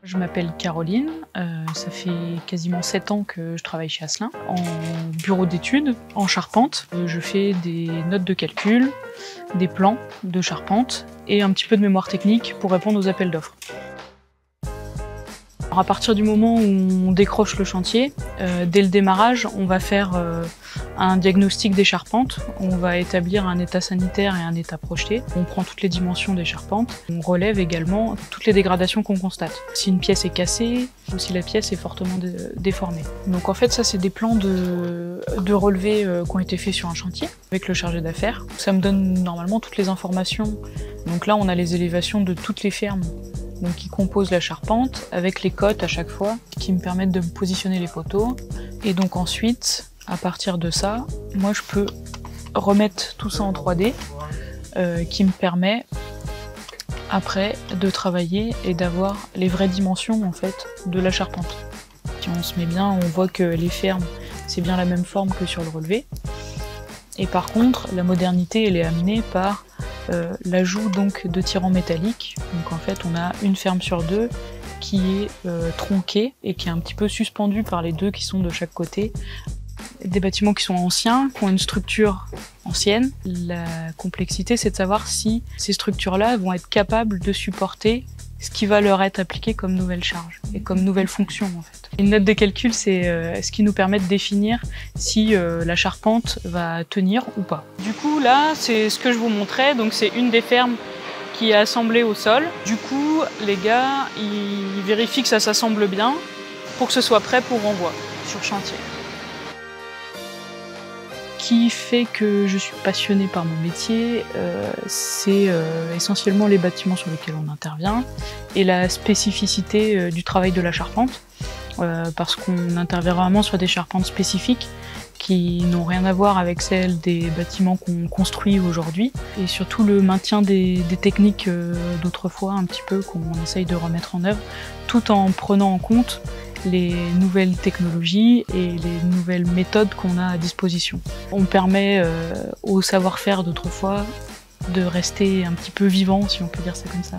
Je m'appelle Caroline, ça fait quasiment 7 ans que je travaille chez Asselin, en bureau d'études, en charpente. Je fais des notes de calcul, des plans de charpente et un petit peu de mémoire technique pour répondre aux appels d'offres. À partir du moment où on décroche le chantier, dès le démarrage, on va faire un diagnostic des charpentes, on va établir un état sanitaire et un état projeté. On prend toutes les dimensions des charpentes, on relève également toutes les dégradations qu'on constate. Si une pièce est cassée ou si la pièce est fortement déformée. Donc en fait ça c'est des plans de relevé qui ont été faits sur un chantier avec le chargé d'affaires. Ça me donne normalement toutes les informations. Donc là on a les élévations de toutes les fermes donc qui composent la charpente, avec les cotes à chaque fois, qui me permettent de positionner les poteaux. Et donc ensuite, à partir de ça, moi je peux remettre tout ça en 3D, qui me permet après de travailler et d'avoir les vraies dimensions en fait de la charpente. Si on se met bien, on voit que les fermes, c'est bien la même forme que sur le relevé. Et par contre, la modernité, elle est amenée par l'ajout donc de tirants métalliques. Donc en fait, on a une ferme sur deux qui est tronquée et qui est un petit peu suspendue par les deux qui sont de chaque côté. Des bâtiments qui sont anciens, qui ont une structure ancienne. La complexité, c'est de savoir si ces structures-là vont être capables de supporter ce qui va leur être appliqué comme nouvelle charge et comme nouvelle fonction en fait. Une note de calcul, c'est ce qui nous permet de définir si la charpente va tenir ou pas. Du coup là, c'est ce que je vous montrais, donc c'est une des fermes qui est assemblée au sol. Du coup, les gars, ils vérifient que ça s'assemble bien pour que ce soit prêt pour renvoi sur chantier. Ce qui fait que je suis passionnée par mon métier, c'est essentiellement les bâtiments sur lesquels on intervient et la spécificité du travail de la charpente, parce qu'on intervient vraiment sur des charpentes spécifiques qui n'ont rien à voir avec celles des bâtiments qu'on construit aujourd'hui, et surtout le maintien des techniques d'autrefois un petit peu qu'on essaye de remettre en œuvre, tout en prenant en compte les nouvelles technologies et les nouvelles méthodes qu'on a à disposition. On permet au savoir-faire d'autrefois de rester un petit peu vivant, si on peut dire ça comme ça.